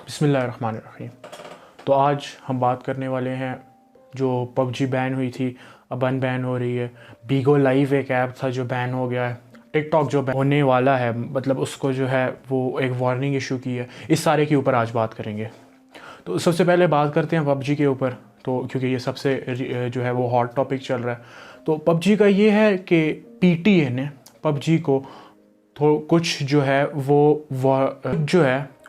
बिस्मिल्लाहिर्रहमानिर्रहीम। तो आज हम बात करने वाले हैं जो पबजी बैन हुई थी, अब अनबैन हो रही है। बीगो लाइव एक ऐप था जो बैन हो गया है। टिकटॉक जो बैन होने वाला है, मतलब उसको जो है वो एक वार्निंग इशू की है। इस सारे के ऊपर आज बात करेंगे। तो सबसे पहले बात करते हैं पबजी के ऊपर, तो क्योंकि ये सबसे जो है वो हॉट टॉपिक चल रहा है। तो पबजी का ये है कि पीटीए ने पबजी को कुछ जो है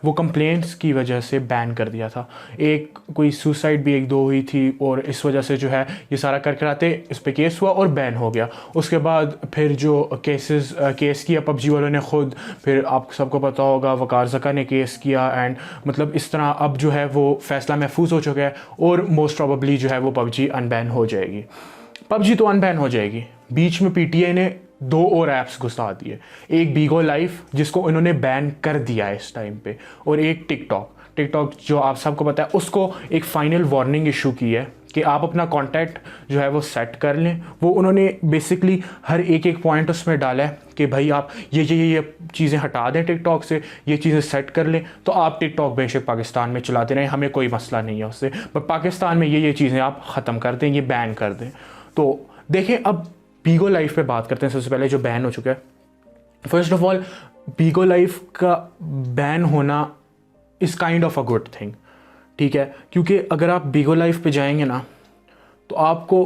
वो कंप्लेंट्स की वजह से बैन कर दिया था। एक कोई सुसाइड भी एक दो हुई थी और इस वजह से जो है ये सारा कर कराते इस पे केस हुआ और बैन हो गया। उसके बाद फिर जो केस किया पबजी वालों ने खुद, फिर आप सबको पता होगा वकार ज़का ने केस किया एंड मतलब इस तरह अब जो है वो फ़ैसला महफूज हो चुका है और मोस्ट प्रॉबली जो है वो पबजी अनबैन हो जाएगी। पबजी तो अनबैन हो जाएगी, बीच में पीटीए ने दो और ऐप्स घुसा दिए। एक बीगो लाइव जिसको इन्होंने बैन कर दिया है इस टाइम पे, और एक टिकटॉक जो आप सबको पता है उसको एक फाइनल वार्निंग इशू की है कि आप अपना कॉन्टैक्ट जो है वो सेट कर लें। वो उन्होंने बेसिकली हर एक पॉइंट उसमें डाला है कि भाई आप ये चीज़ें हटा दें टिकटॉक से, ये चीज़ें सेट कर लें तो आप टिकटॉक बेशक पाकिस्तान में चलाते रहें, हमें कोई मसला नहीं है उससे, पर पाकिस्तान में ये चीज़ें आप ख़त्म कर दें, ये बैन कर दें। तो देखें, अब बीगो लाइव पे बात करते हैं। सबसे पहले जो बैन हो चुका है, फर्स्ट ऑफ ऑल बीगो लाइव का बैन होना is kind of a good thing, ठीक है, क्योंकि अगर आप बीगो लाइव पे जाएंगे ना तो आपको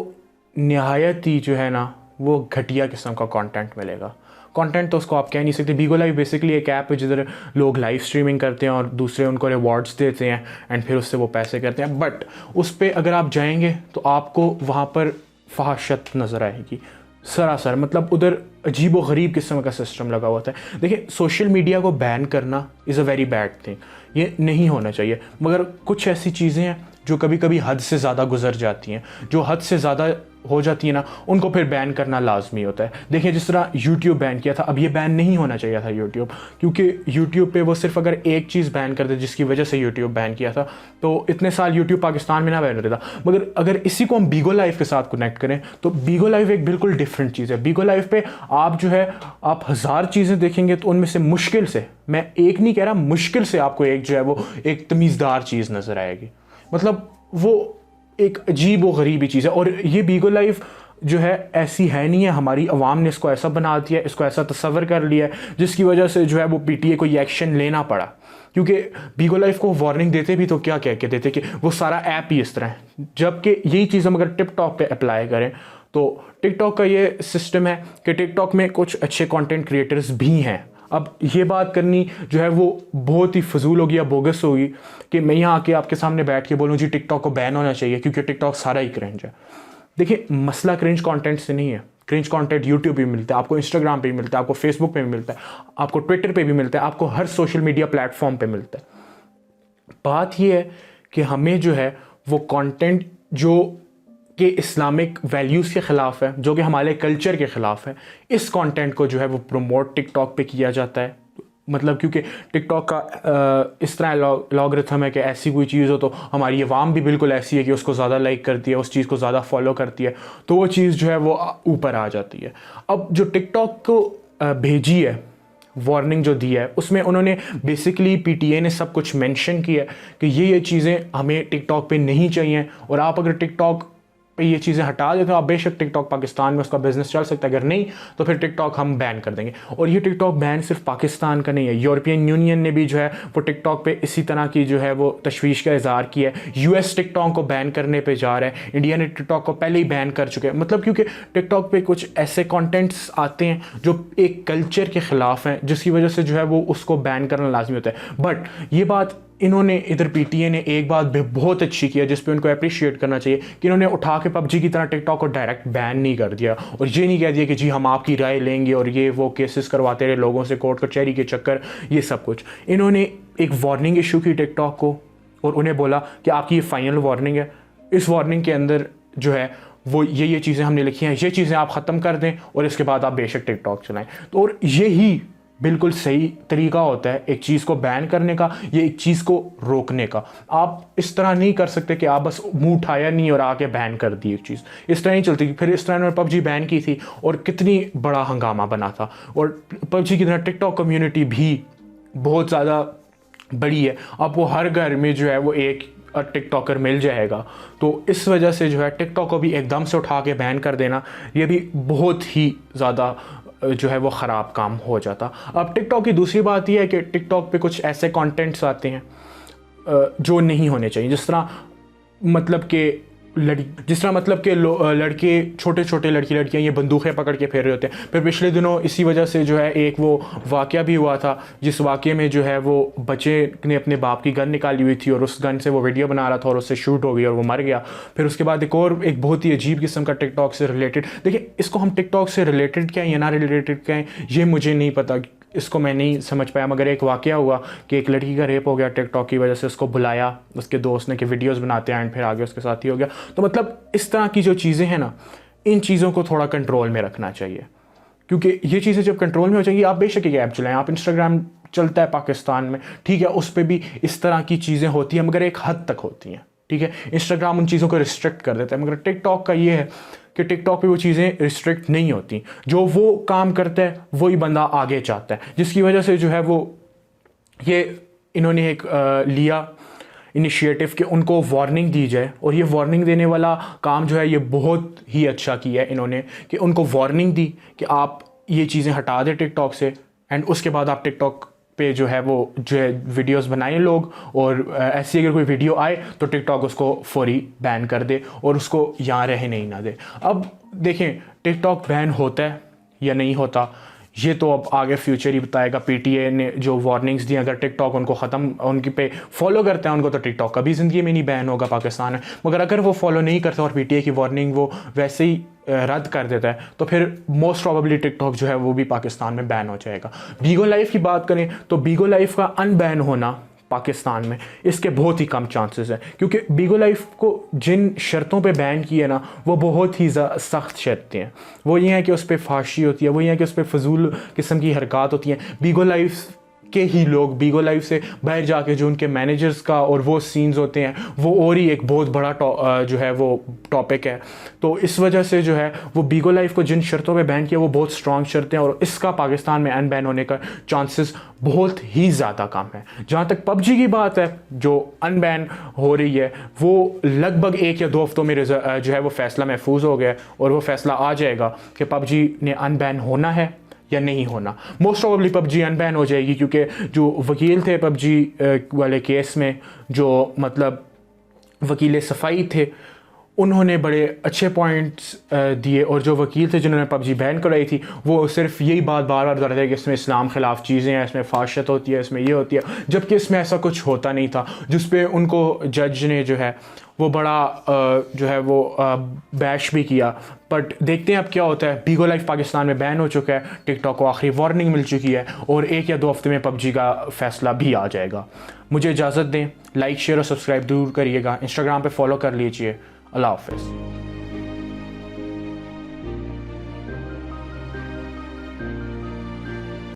नहायत ही जो है ना वो घटिया किस्म का कंटेंट मिलेगा। कंटेंट तो उसको आप कह नहीं सकते। बीगो लाइव बेसिकली एक ऐप है जिधर लोग लाइव स्ट्रीमिंग करते हैं और दूसरे उनको रिवॉर्ड्स देते हैं एंड फिर उससे वो पैसे करते हैं। बट उस पर अगर आप जाएंगे तो आपको वहाँ पर फहाशत नज़र आएगी सरासर, मतलब उधर अजीब व गरीब किस्म का सिस्टम लगा हुआ था। देखिए, सोशल मीडिया को बैन करना is a very bad thing, ये नहीं होना चाहिए, मगर कुछ ऐसी चीज़ें हैं जो कभी कभी हद से ज़्यादा गुजर जाती हैं, जो हद से ज़्यादा हो जाती है ना, उनको फिर बैन करना लाजमी होता है। देखिए, जिस तरह यूट्यूब बैन किया था, अब ये बैन नहीं होना चाहिए था यूट्यूब, क्योंकि यूट्यूब पे वो सिर्फ अगर एक चीज़ बैन कर दे जिसकी वजह से यूट्यूब बैन किया था तो इतने साल यूट्यूब पाकिस्तान में ना बैन रहता। मगर अगर इसी को हम बीगो लाइव के साथ कनेक्ट करें तो बीगो लाइव एक बिल्कुल डिफरेंट चीज़ है। बीगो लाइव पे आप जो है आप 1000 चीज़ें देखेंगे तो उनमें से मुश्किल से, मैं एक नहीं कह रहा, मुश्किल से आपको एक जो है वो एक तमीज़दार चीज़ नज़र आएगी। मतलब वो एक अजीब व गरीबी चीज़ है। और ये बीगो लाइव जो है ऐसी है नहीं है, हमारी अवाम ने इसको ऐसा बना दिया, इसको ऐसा तस्वर कर लिया है जिसकी वजह से जो है वो पीटीए को ये एक्शन लेना पड़ा। क्योंकि बीगो लाइव को वार्निंग देते भी तो क्या कह के देते कि वो सारा ऐप ही इस तरह है, जबकि यही चीज़ हम अगर टिकटॉक पे अप्लाई करें तो टिकटॉक का ये सिस्टम है कि टिकटॉक में कुछ अच्छे कंटेंट क्रिएटर्स भी हैं। अब ये बात करनी जो है वो बहुत ही फजूल होगी या बोगस होगी कि मैं यहाँ आके आपके सामने बैठ के बोलूँ जी टिकटॉक को बैन होना चाहिए क्योंकि टिकटॉक सारा ही क्रिंज है। देखिए, मसला क्रिंज कंटेंट से नहीं है। क्रिंज कंटेंट यूट्यूब पे भी मिलता है, आपको इंस्टाग्राम पे भी मिलता है, आपको फेसबुक पे भी मिलता है, आपको ट्विटर पे भी मिलता है, आपको हर सोशल मीडिया प्लेटफॉर्म पे मिलता है। बात यह है कि हमें जो है वो कंटेंट जो कि इस्लामिक वैल्यूज़ के ख़िलाफ़ है, जो कि हमारे कल्चर के ख़िलाफ़ है, इस कंटेंट को जो है वो प्रमोट टिकटॉक पे किया जाता है। मतलब क्योंकि टिकटॉक का इस तरह लॉगरिथम है कि ऐसी कोई चीज़ हो तो हमारी अवाम भी बिल्कुल ऐसी है कि उसको ज़्यादा लाइक करती है, उस चीज़ को ज़्यादा फॉलो करती है, तो वो चीज़ जो है वो ऊपर आ जाती है। अब जो टिकटॉक को भेजी है वार्निंग जो दी है, उसमें उन्होंने बेसिकली पीटीए ने सब कुछ मेंशन किया कि ये चीज़ें हमें टिकटॉक पे नहीं चाहिए, और आप अगर टिकटॉक पे ये चीज़ें हटा देते हो आप बेशक टिकटॉक पाकिस्तान में उसका बिजनेस चल सकता है, अगर नहीं तो फिर टिकटॉक हम बैन कर देंगे। और ये टिकटॉक बैन सिर्फ पाकिस्तान का नहीं है, यूरोपियन यूनियन ने भी जो है वो टिकटॉक पे इसी तरह की जो है वो तशवीश का इजहार किया है। यूएस टिकटॉक को बैन करने पे जा रहा है, इंडिया ने टिकटॉक को पहले ही बैन कर चुके हैं। मतलब क्योंकि टिकटॉक पे कुछ ऐसे कंटेंट्स आते हैं जो एक कल्चर के ख़िलाफ़ हैं, जिसकी वजह से जो है वो उसको बैन करना लाजमी होता है। बट ये बात इन्होंने इधर पीटीए ने एक बात भी बहुत अच्छी की है जिस पे उनको अप्रिशिएट करना चाहिए कि इन्होंने उठा के पबजी की तरह टिकटॉक को डायरेक्ट बैन नहीं कर दिया और ये नहीं कह दिया कि जी हम आपकी राय लेंगे और ये वो केसेस करवाते रहे लोगों से कोर्ट कचहरी के चक्कर, ये सब कुछ। इन्होंने एक वार्निंग इशू की टिकटॉक को और उन्हें बोला कि आपकी ये फाइनल वार्निंग है, इस वार्निंग के अंदर जो है वो ये चीज़ें हमने लिखी हैं, ये चीज़ें आप ख़त्म कर दें और इसके बाद आप बेशक टिकटॉक चलाएँ। तो और यही बिल्कुल सही तरीका होता है एक चीज़ को बैन करने का, ये एक चीज़ को रोकने का। आप इस तरह नहीं कर सकते कि आप बस मुंह उठाया नहीं और आके बैन कर दी एक चीज़, इस तरह नहीं चलती। फिर इस तरह उन्होंने पबजी बैन की थी और कितनी बड़ा हंगामा बना था, और पबजी की तरह टिकटॉक कम्युनिटी भी बहुत ज़्यादा बड़ी है, आपको हर घर में जो है वो एक टिकटॉकर मिल जाएगा। तो इस वजह से जो है टिकटॉक को भी एकदम से उठा के बैन कर देना, ये भी बहुत ही ज़्यादा जो है वो ख़राब काम हो जाता। अब टिकटॉक की दूसरी बात यह है कि टिकटॉक पे कुछ ऐसे कंटेंट्स आते हैं जो नहीं होने चाहिए, जिस तरह मतलब कि लड़के छोटे छोटे लड़कियां ये बंदूकें पकड़ के फेर रहे होते हैं। फिर पिछले दिनों इसी वजह से जो है एक वो वाक़या भी हुआ था, जिस वाक़े में जो है वो बच्चे ने अपने बाप की गन निकाली हुई थी और उस गन से वो वीडियो बना रहा था और उससे शूट हो गई और वो मर गया। फिर उसके बाद एक बहुत ही अजीब किस्म का टिकटॉक से रिलेटेड, देखिए इसको हम टिकटॉक से रिलेटेड कहें या ना रिलेटेड कहें ये मुझे नहीं पता, इसको मैं नहीं समझ पाया। मगर एक वाक़या हुआ कि एक लड़की का रेप हो गया टिकटॉक की वजह से, उसको बुलाया उसके दोस्त ने कि वीडियोस बनाते हैं एंड फिर आगे उसके साथ ही हो गया। तो मतलब इस तरह की जो चीज़ें हैं ना, इन चीज़ों को थोड़ा कंट्रोल में रखना चाहिए, क्योंकि ये चीज़ें जब कंट्रोल में हो जाएंगी, आप बेशक एक ऐप चलाएं, आप इंस्टाग्राम चलता है पाकिस्तान में, ठीक है, उस पर भी इस तरह की चीज़ें होती हैं मगर एक हद तक होती हैं, ठीक है। इंस्टाग्राम उन चीज़ों को रिस्ट्रिक्ट कर देता है, मगर टिकटॉक का ये है कि टिकटॉक पे वो चीज़ें रिस्ट्रिक्ट नहीं होती। जो वो काम करता है वही बंदा आगे चाहता है, जिसकी वजह से जो है वो ये इन्होंने एक लिया इनिशिएटिव कि उनको वार्निंग दी जाए। और ये वार्निंग देने वाला काम जो है ये बहुत ही अच्छा किया है इन्होंने, कि उनको वार्निंग दी कि आप ये चीज़ें हटा दें टिकटॉक से, एंड उसके बाद आप टिकटॉक पे जो है वो जो है वीडियोस बनाएं लोग, और ऐसी अगर कोई वीडियो आए तो टिकटॉक उसको फौरी बैन कर दे और उसको यहाँ रहने ही ना दे। अब देखें टिकटॉक बैन होता है या नहीं होता, ये तो अब आगे फ्यूचर ही बताएगा। पीटीए ने जो वार्निंग्स दी, अगर टिकटॉक उनको ख़त्म उनकी पे फॉलो करते हैं उनको, तो टिकटॉक कभी ज़िंदगी में नहीं बैन होगा पाकिस्तान में। मगर अगर वो फॉलो नहीं करते और पीटीए की वार्निंग वो वैसे ही रद्द कर देता है, तो फिर मोस्ट प्रॉबेबली टिकटॉक जो है वो भी पाकिस्तान में बैन हो जाएगा। बीगो लाइफ की बात करें तो बीगो लाइफ का अनबैन होना पाकिस्तान में इसके बहुत ही कम चांसेस हैं, क्योंकि बीगो लाइफ को जिन शर्तों पे बैन किए ना वो बहुत ही सख्त शर्तें हैं। वो ये हैं कि उस पर फांसी होती है, वो ये है कि उस पर फजूल किस्म की हरकत होती हैं। बीगो लाइफ के ही लोग बीगो लाइफ से बाहर जाके जो उनके मैनेजर्स का और वो सीन्स होते हैं, वो और ही एक बहुत बड़ा जो है वो टॉपिक है। तो इस वजह से जो है वो बीगो लाइफ को जिन शर्तों पे बैन किया वो बहुत स्ट्रॉन्ग शर्तें हैं, और इसका पाकिस्तान में अनबैन होने का चांसेस बहुत ही ज़्यादा कम है। जहाँ तक पबजी की बात है, जो अनबैन हो रही है वो लगभग 1 या 2 हफ्तों में जो है वो फैसला महफूज हो गया, और वो फैसला आ जाएगा कि पबजी ने अनबैन होना है या नहीं होना। मोस्ट प्रोबेबली पबजी अनबैन हो जाएगी, क्योंकि जो वकील थे पबजी वाले केस में, जो मतलब वकील सफाई थे, उन्होंने बड़े अच्छे पॉइंट्स दिए, और जो वकील थे जिन्होंने पबजी बैन कराई थी वो सिर्फ यही बात बार बार दोहराते कि इसमें इस्लाम ख़िलाफ़ चीज़ें हैं, इसमें फाशत होती है, इसमें ये होती है, जबकि इसमें ऐसा कुछ होता नहीं था। जिस पे उनको जज ने जो है वो बड़ा जो है वो बैश भी किया। बट देखते हैं अब क्या होता है। बीगो लाइफ पाकिस्तान में बैन हो चुका है, टिकटॉक को आखिरी वार्निंग मिल चुकी है, और 1 या 2 हफ्ते में पबजी का फैसला भी आ जाएगा। मुझे इजाज़त दें, लाइक शेयर और सब्सक्राइब जरूर करिएगा, इंस्टाग्राम पे फॉलो कर लीजिए। अल्लाह हाफ़िज़।